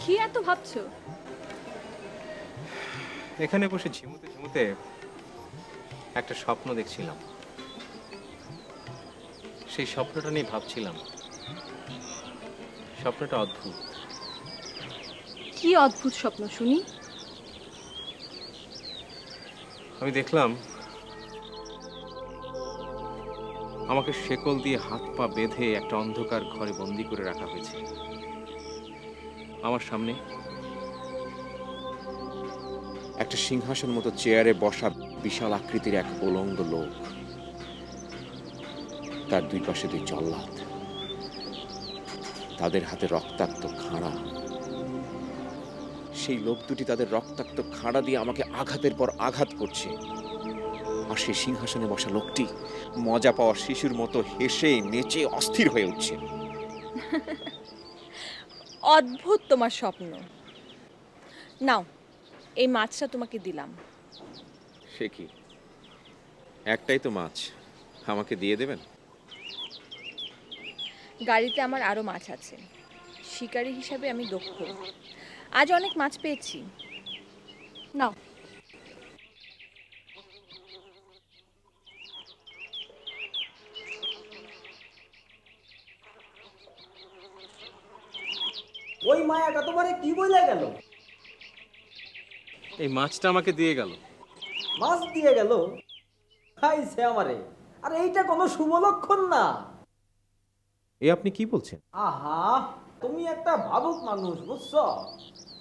কি এত ভাবছো? এখানে বসে ঝিমুতে ঝিমুতে একটা স্বপ্ন দেখছিলাম। সেই স্বপ্নটা নিয়ে ভাবছিলাম। স্বপ্নটা অদ্ভুত। কি অদ্ভুত স্বপ্ন শুনি। আমি দেখলাম আমাকে শেকল দিয়ে হাত পা বেঁধে একটা অন্ধকার ঘরে বন্দি করে রাখা হয়েছে। আমার সামনে একটা সিংহাসন মতো চেয়ারে বসা বিশাল আকৃতির এক উলঙ্গ লোক, তার দুই পাশে দুই জল্লাদ, তাদের হাতে রক্তাক্ত খাঁড়া। সেই লোক দুটি তাদের রক্তাক্ত খাঁড়া দিয়ে আমাকে আঘাতের পর আঘাত করছে। আর সেই সিংহাসনে বসা লোকটি মজা পাওয়া শিশুর মতো হেসে নেচে অস্থির হয়ে উঠছে। অদ্ভুত তোমার স্বপ্ন। নাও, এই মাছটা তোমাকে দিলাম। সে কি, একটাই তো মাছ, আমাকে দিয়ে দেবেন? গাড়িতে আমার আরো মাছ আছে। শিকারী হিসাবে আমি দক্ষ। আজ অনেক মাছ পেয়েছি। নাও। ওই মায়াটা তোমারে কি বইলা গেল? এই মাছটা আমাকে দিয়ে গেল। মাছ দিয়ে গেল? খাইছে আমারে। আর এইটা কোনো শুভ লক্ষণ না। এ আপনি কি বলছেন? আহা, তুমি একটা ভাবুক মানুষ, বুঝছো?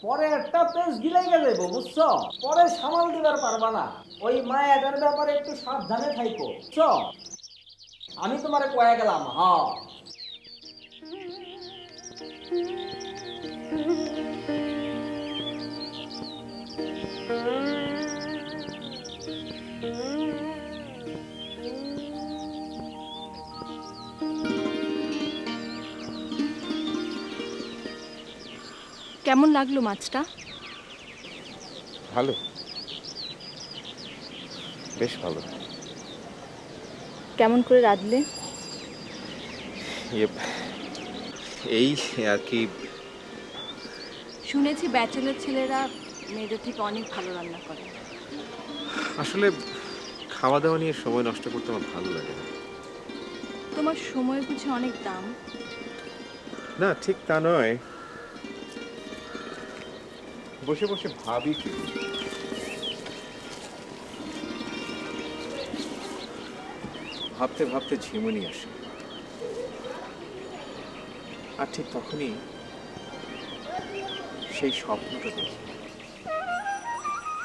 পরে একটা পেজ গিলাই গেলে বুঝছো? পরে সামাল দিবার পারবা না। ওই মায়াটার ব্যাপারে একটু সাবধানে থাইকো, বুঝছো? আমি তোমারে কয়ে গেলাম, হ্যাঁ। কেমন লাগলো মাছটা? ভালো, বেশ ভালো। কেমন করে রাঁধলে? ইয়ে, এই আর কি। শুনেছি ব্যাচেলর ছেলেরা মেয়েদের থেকে অনেক ভালো রান্না করে। আসলে খাওয়া দাওয়া নিয়ে সময় নষ্ট করতে আমার ভালো লাগে না। তোমার সময় বুঝে অনেক দাম। না, ঠিক তা নয়। বসে বসে ভাবি কি, ভাবতে ভাবতে ঝিমুনি আসে। আর ঠিক তখনই সেই স্বপ্নটা দেখি।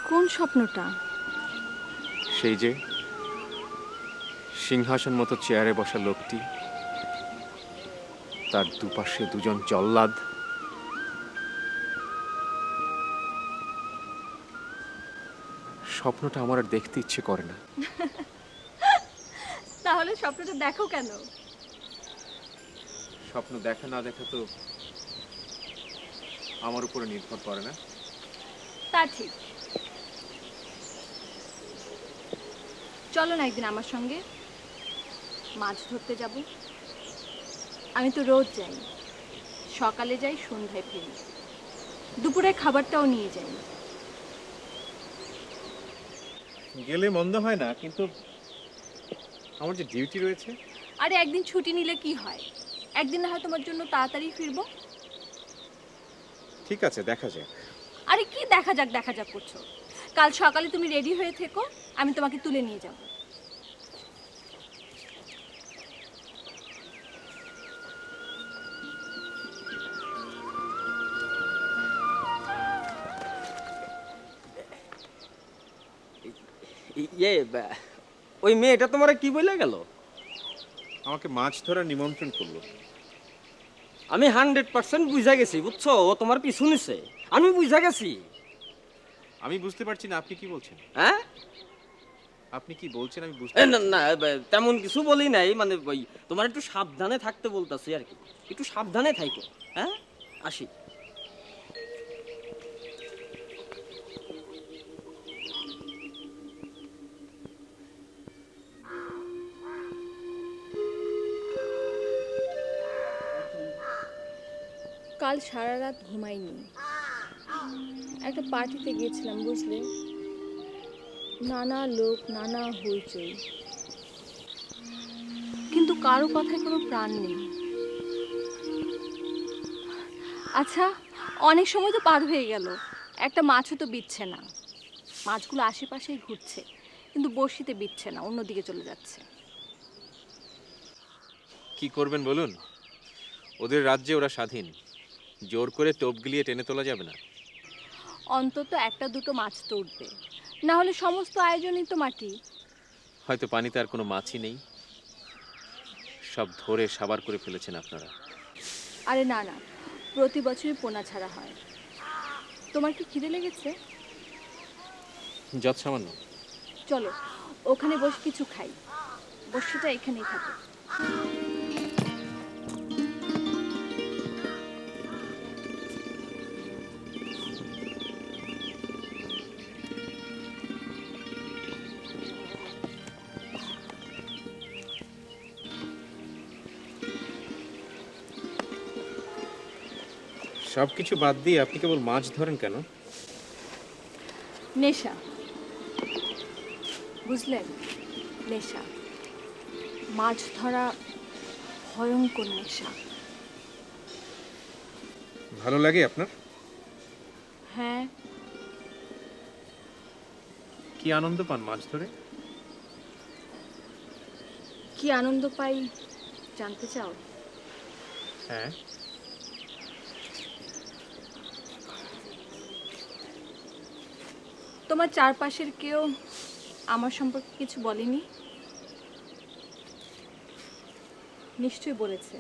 কোন স্বপ্নটা? সেই যে সিংহাসন মতো চেয়ারে বসা লোকটি, তার দুপাশে দুজন জল্লাদ। স্বপ্নটা আমার আর দেখতে ইচ্ছে করে না। তাহলে স্বপ্নটা দেখো কেন? স্বপ্ন দেখা না দেখা তো আমার উপরে নির্ভর করে না। তা ঠিক। চলো না একদিন আমার সঙ্গে মাছ ধরতে যাব। আমি তো রোজ যাই। সকালে যাই, সন্ধ্যায় ফিরি। দুপুরে খাবারটাও নিয়ে যাই। গেলে মন্দ হয় না, কিন্তু আমার যে ডিউটি রয়েছে। আরে একদিন ছুটি নিলে কি হয়? একদিন না হয় তোমার জন্য তাড়াতাড়ি ফিরবো। ঠিক আছে, দেখা যাক। আরে কি দেখা যাক দেখা যাক করছো? কাল সকালে তুমি রেডি হয়ে থেকো, আমি তোমাকে তুলে নিয়ে যাব। ইয়ে, ওই মেয়েটা তোমারে কি বইলা গেল? আমাকে মাছ ধরার নিমন্ত্রণ করলো। আমি 100% বুঝা গেছি, বুঝছো? ও তোমার পিছু নিছে। আমি বুঝা গেছি। আমি বুঝতে পারছি না আপনি কি বলছেন। হ্যাঁ? আপনি কি বলছেন আমি বুঝতে না পারছি না, না। তেমন কিছু বলি নাই, মানে ওই তোমার একটু সাবধানে থাকতে বলতাছি আর কি। একটু সাবধানে থাইকো। হ্যাঁ, আসি। কাল সারা রাত ঘুমাইনি। একটা পার্টিতে গিয়েছিলাম বুঝলে, নানা লোক, নানা হইচই, কিন্তু কারো কথায় কোনো প্রাণ নেই। আচ্ছা, অনেক সময় তো পার হয়ে গেল, একটা মাছও তো বিচ্ছে না। মাছগুলো আশেপাশেই ঘুরছে, কিন্তু বড়শিতে বিচ্ছে না, অন্যদিকে চলে যাচ্ছে। কি করবেন বলুন? ওদের রাজ্যে ওরা স্বাধীন, জোর করে টোপ গিলিয়ে টেনে তোলা যাবে না। অন্তত একটা দুটো মাছ তো উঠবে, না হলে সমস্ত আয়োজনই তো মাটি। হয়তো পানিতে আর কোনো মাছই নেই, সব ধরে সাবার করে ফেলেছেন আপনারা। আরে না না, প্রতি বছরই পোনা ছাড়া হয়। তোমার কি খিদে লেগেছে? যত সামান্য। চলো ওখানে বসে কিছু খাই, বসিটা এখানেই থাকে। সব কিছু বাদ দিয়ে আপনি কেবল মাছ ধরেন কেন? নেশা, বুঝলেন? নেশা, মাছ ধরা ভয়ঙ্কর নেশা। ভালো লাগে আপনার? হ্যাঁ। কি আনন্দ পান মাছ ধরে? কি আনন্দ পাই জানতে চাও? হ্যাঁ। তোমার চারপাশের কেউ আমার সম্পর্কে কিছু বলেনি? নিশ্চয়ই বলেছে,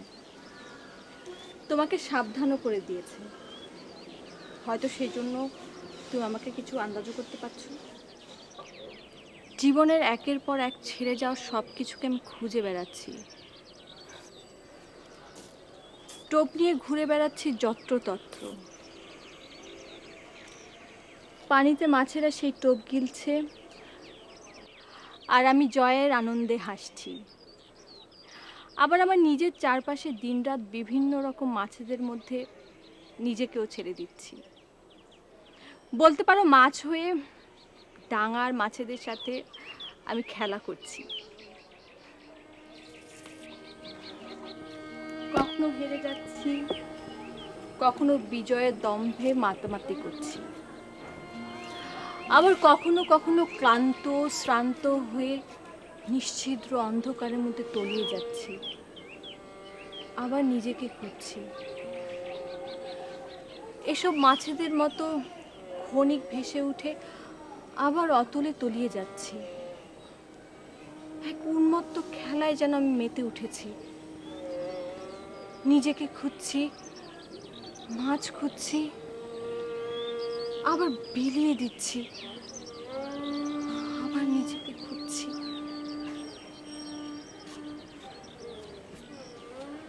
তোমাকে সাবধানও করে দিয়েছে। হয়তো সেই জন্য তুমি আমাকে কিছু আন্দাজও করতে পারছো। জীবনের একের পর এক ছেড়ে যাওয়া সব কিছুকে আমি খুঁজে বেড়াচ্ছি, টোপ নিয়ে ঘুরে বেড়াচ্ছি যত্রতত্র। পানিতে মাছেরা সেই টোপ গিলছে, আর আমি জয়ের আনন্দে হাসছি। আবার আমার নিজের চারপাশে দিনরাত বিভিন্ন রকম মাছেদের মধ্যে নিজেকেও ছেড়ে দিচ্ছি। বলতে পারো মাছ হয়ে ডাঙার মাছেদের সাথে আমি খেলা করছি। কখনো হেরে যাচ্ছি, কখনো বিজয়ের দম্ভে মাতামাতি করছি, আবার কখনো কখনো ক্লান্ত শ্রান্ত হয়ে নিশ্ছিদ্র অন্ধকারের মধ্যে তলিয়ে যাচ্ছি, আবার নিজেকে খুঁজছি। এসব মাছেদের মতো ক্ষণিক ভেসে উঠে আবার অতলে তলিয়ে যাচ্ছি। এক উন্মত্ত খেলায় যেন আমি মেতে উঠেছি। নিজেকে খুঁজছি, মাছ খুঁজছি, আবার বিলিয়ে দিচ্ছি, আবার নিজেকে খুঁজছি।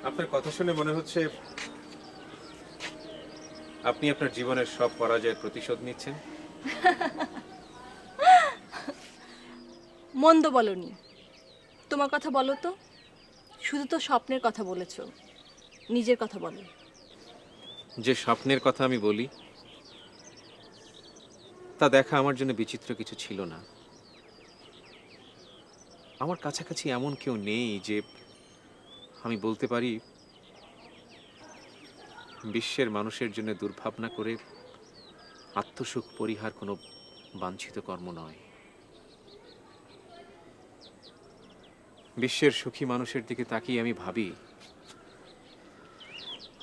আপনার কথা শুনে মনে হচ্ছে আপনি আপনার জীবনের সব পরাজয়ের প্রতিশোধ নিচ্ছেন। মন্দ বলনি। তোমার কথা বলো তো, শুধু তো স্বপ্নের কথা বলেছো, নিজের কথা বলো। যে স্বপ্নের কথা আমি বলি তা দেখা আমার জন্য বিচিত্র কিছু ছিল না। আমার কাছাকাছি এমন কেউ নেই যে আমি বলতে পারি বিশ্বের মানুষের জন্য দুর্ভাবনা করে আত্মসুখ পরিহার কোনো বাঞ্ছিত কর্ম নয়। বিশ্বের সুখী মানুষের দিকে তাকিয়ে আমি ভাবি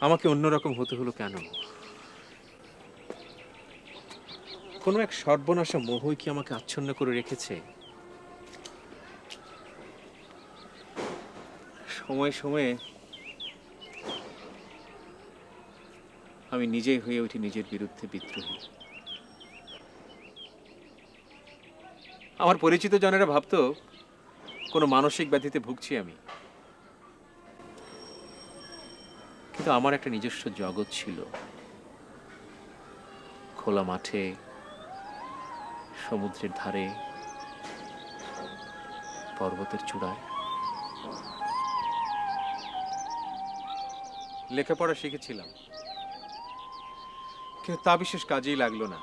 আমাকে অন্যরকম হতে হলো কেন? কোনো এক সর্বনাশা মোহই কি আমাকে আচ্ছন্ন করে রেখেছে? সময়ে সময়ে আমি নিজেই হয়ে উঠি নিজের বিরুদ্ধে বিদ্রোহী। আমার পরিচিত জনেরা ভাবতো কোনো মানসিক ব্যাধিতে ভুগছি আমি, কিন্তু আমার একটা নিজস্ব জগৎ ছিল। খোলা মাঠে, সমুদ্রের ধারে, পর্বতের চূড়ায়। লেখাপড়া শিখেছিলাম, কিন্তু তা বিশেষ কাজেই লাগলো না।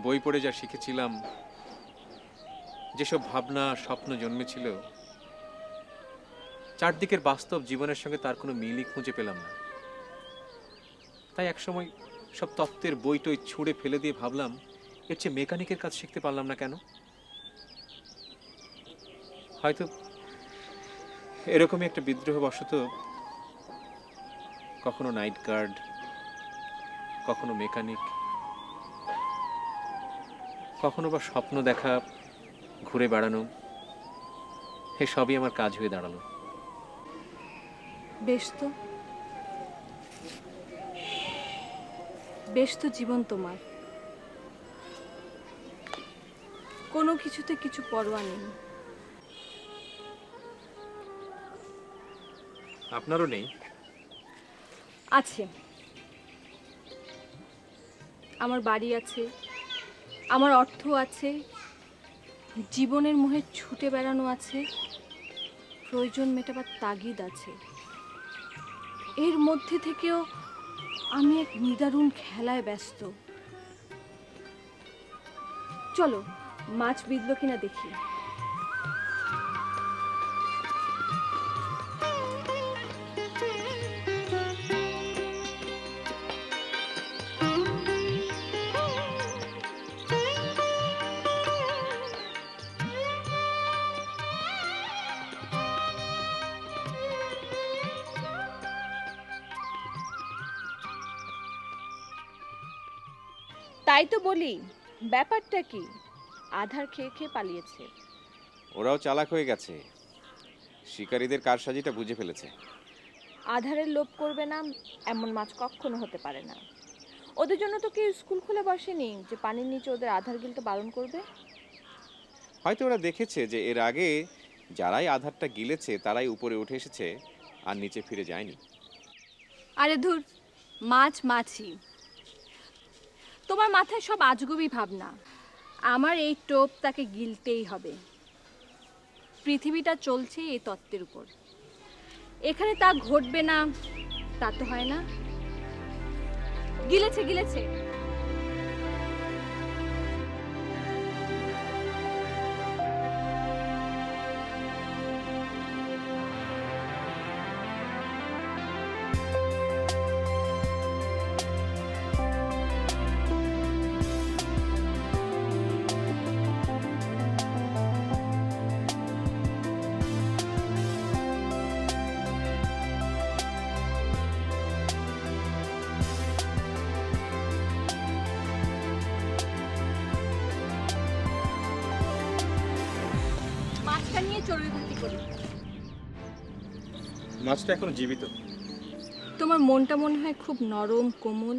বই পড়ে যা শিখেছিলাম, যেসব ভাবনা স্বপ্ন জন্মেছিল, চারদিকের বাস্তব জীবনের সঙ্গে তার কোনো মিলই খুঁজে পেলাম না। তাই একসময় সব তত্ত্বের বই টই ছুঁড়ে ফেলে দিয়ে ভাবলাম, এর চেয়ে মেকানিকের কাজ শিখতে পারলাম না কেন? হয়তো এরকমই একটা বিদ্রোহবশত কখনো নাইট গার্ড, কখনো মেকানিক, কখনো বা স্বপ্ন দেখা, ঘুরে বেড়ানো, সবই আমার কাজ হয়ে দাঁড়ালো। বেশ তো, বেশ তো জীবন তোমার, কোনো কিছুতে কিছু পরোয়া নেই। আপনারও নেই? আছে, আমার বাড়ি আছে, আমার অর্থ আছে, জীবনের মোহে ছুটে বেড়ানো আছে, প্রয়োজন মেটাবার তাগিদ আছে। এর মধ্যে থেকেও আমি এক নিদারুণ খেলায় ব্যস্ত। চলো মাছ বিঁধল কিনা দেখি। তাই তো বলি, ব্যাপারটা কি? আধার খেয়ে খেয়ে পালিয়েছে। ওরাও চালাক হয়ে গেছে, শিকারীদের কারসাজিটা বুঝে ফেলেছে। আধারের লোভ করবে না এমন মাছ কখনো হতে পারে না। ওদের জন্য তো কেউ স্কুল খুলে বসেনি যে পানির নিচে ওদের আধার গিলতে বারণ করবে। হয়তো ওরা দেখেছে যে এর আগে যারাই আধারটা গিলেছে তারাই উপরে উঠে এসেছে আর নিচে ফিরে যায়নি। আরে ধুর, মাছ মাছই। তোমার মাথায় সব আজগুবি ভাবনা। আমার এই টোপ তাকে গিলতেই হবে। পৃথিবীটা চলছে এই তত্ত্বের উপর। এখানে তা ঘটবে না তা তো হয় না। গিলেছে গিলেছে। মাছটা নিয়ে চর্বি ভর্তি করি। মাছটা এখন জীবিত। তোমার মনটা মনে হয় খুব নরম কোমল।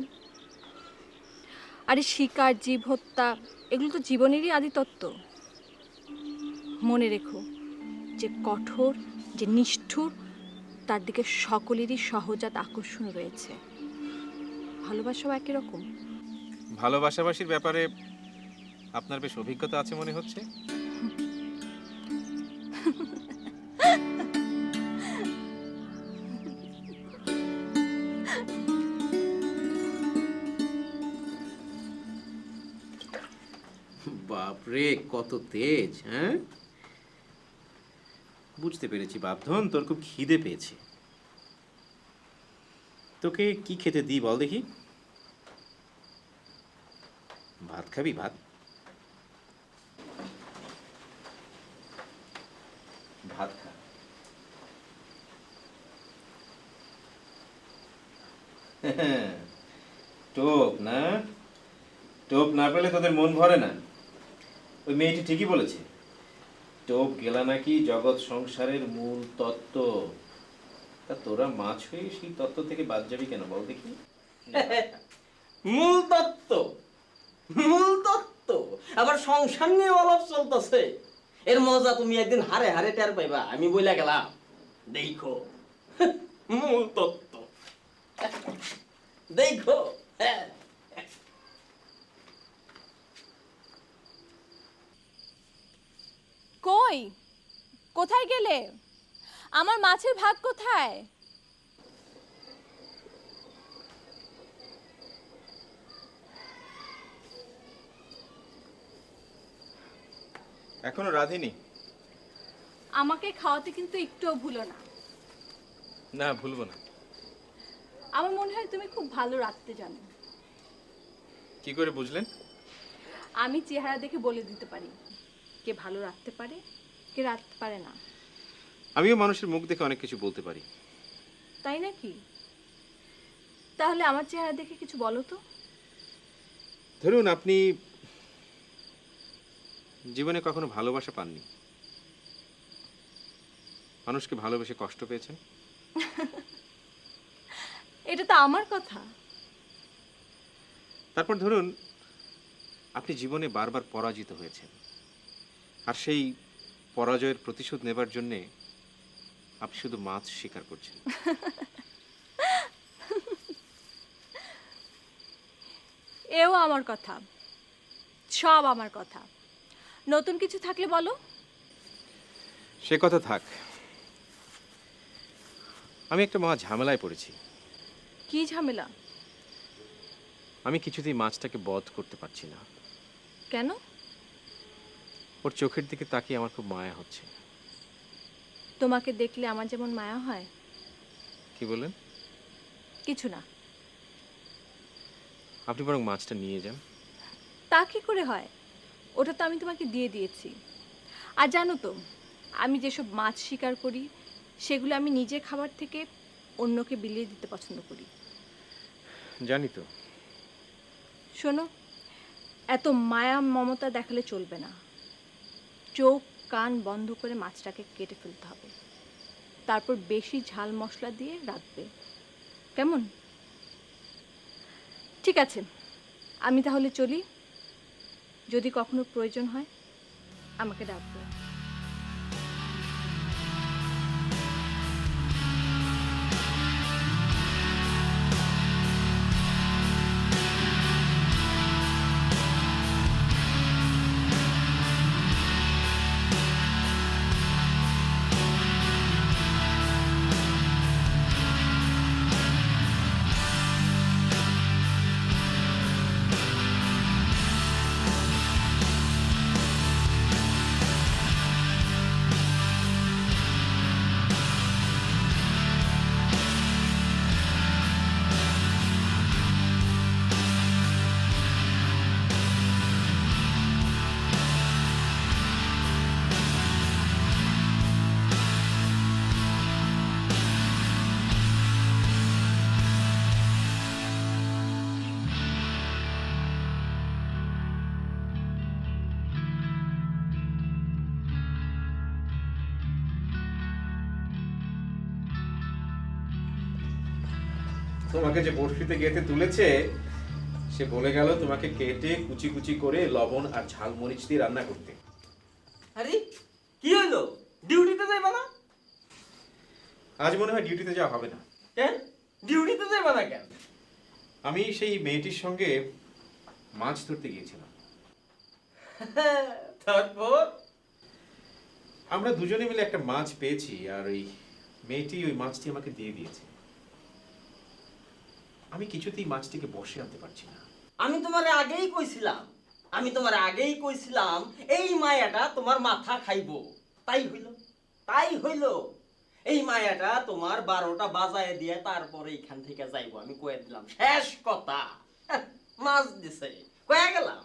আরে শিকার, জীব হত্যা এগুলো তো জীবনেরই আদি তত্ত্ব। মনে রেখো, যে কঠোর, যে নিষ্ঠুর, তার দিকে সকলেরই সহজাত আকর্ষণ রয়েছে। ভালোবাসাও একই রকম। ভালোবাসাবাসির ব্যাপারে আপনার বেশ অভিজ্ঞতা আছে মনে হচ্ছে। বাপরে কত তেজ! হ্যাঁ, বুঝতে পেরেছি বাপধন, তোর খুব খিদে পেয়েছে। তোকে কি খেতে দিই বল দেখি। ভাত খাবি? ভাত, ভাত খা। টোপ না, টোপ না পেলে তোদের মন ভরে না। ওই মেয়েটি ঠিকই বলেছে, টোপ গেলা নাকি জগৎ সংসারের মূল তত্ত্ব। তা তোরা মাছ হয়ে সেই তত্ত্ব থেকে বাদ যাবি কেন বল দেখি। মূল তত্ত্ব, মূল তত্ত্ব আবার সংসার নিয়ে আলাপ চলতেছে। এর মজা তুমি একদিন হারে হারে টের পাইবা। আমি বইলা গেলাম, দেখো মূল তত্ত্ব, দেখো। হ্যাঁ, কই, কোথায় গেলে? আমার মাছের ভাগ কোথায়? এখনো রাঁধিনি। আমাকে খাওয়াতে কিন্তু একটুও ভুলো না। না, ভুলবো না। আমার মনে হয় তুমি খুব ভালো রাঁধতে জানো। কি করে বুঝলেন? আমি চেহারা দেখে বলে দিতে পারি কে ভালো রাঁধতে পারে, কে রাঁধতে পারে না। আমিও মানুষের মুখ দেখে অনেক কিছু বলতে পারি। তাই নাকি? তাহলে আমার চেহারা দেখে কিছু বলো তো। ধরুন, আপনি জীবনে কখনো ভালোবাসা পাননি, মানুষকে ভালোবেসে কষ্ট পেয়েছেন। এটা তো আমার কথা। তারপর ধরুন, আপনি জীবনে বারবার পরাজিত হয়েছেন, আর সেই পরাজয়ের প্রতিশোধ নেবার জন্যে আপনি শুধু মাছ শিকার করছেন। এও আমার কথা, সব আমার কথা। নতুন কিছু থাকলে বলো। সে কথা থাক, আমি একটা মহা ঝামেলায় পড়েছি। কি ঝামেলা? আমি কিছুতেই মাছটাকে বধ করতে পারছি না। কেন? ওর চোখের দিকে তাকিয়ে আমার খুব মায়া হচ্ছে। তোমাকে দেখলে আমার যেমন মায়া হয়। কি বললেন? কিছু না। আপনি বরং মাছটা নিয়ে যান। তা কি করে হয়? ওটা তো আমি তোমাকে দিয়ে দিয়েছি। আর জানো তো, আমি যেসব মাছ শিকার করি সেগুলো আমি নিজে খাবার থেকে অন্যকে বিলিয়ে দিতে পছন্দ করি। জানি তো। শোনো, এত মায়া মমতা দেখালে চলবে না। চোখ কান বন্ধ করে মাছটাকে কেটে ফেলতে হবে, তারপর বেশি ঝাল মশলা দিয়ে রাখবে। কেমন? ঠিক আছে, আমি তাহলে চলি। যদি কখনো প্রয়োজন হয় আমাকে ডাকবে। তোমাকে যে বড়শিতে গেঁথে তুলেছে, সে বলে গেল তোমাকে কেটে কুচি কুচি করে লবণ আর ঝাল মরিচ দিয়ে রান্না করতে। আরে কি হলো, ডিউটিতে যাইবা না? আজ মনে হয় ডিউটিতে যাওয়া হবে না। কেন ডিউটিতে যাইবা না কেন? আমি সেই মেয়েটির সঙ্গে মাছ ধরতে গিয়েছিলাম। তারপর? আমরা দুজনে মিলে একটা মাছ পেয়েছি, আর ওই মেয়েটি ওই মাছটি আমাকে দিয়ে দিয়েছে। আমি কিছুতেই মাছটিকে বসে আনতে পারছি না। আমি তোমারে আগেই কইছিলাম এই মায়াটা তোমার মাথা খাইবো। তাই হইল। এই মায়াটা তোমার 12টা বাজায় দিয়ে তারপরে এখান থেকে যাইবো, আমি কয়ে দিলাম। শেষ কথা। মাছ দিছে, কয়ে গেলাম।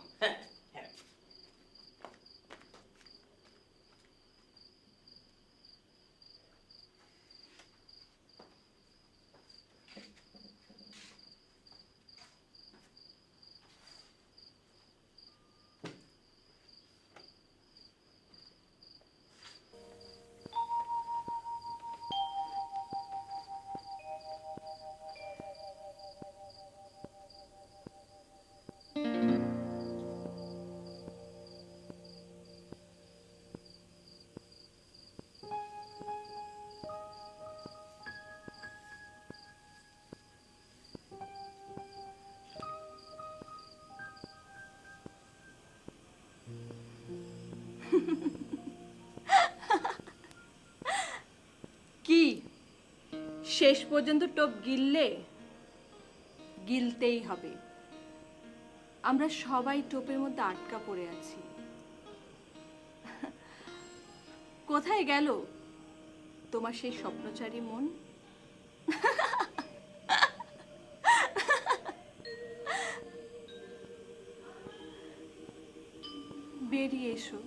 কি শেষ পর্যন্ত টোপ গিললে? গিলতেই হবে। আমরা সবাই টোপের মধ্যে আটকা পড়ে আছি। কোথায় গেল তোমার সেই স্বপ্নচারী মন? বেরিয়ে এসো।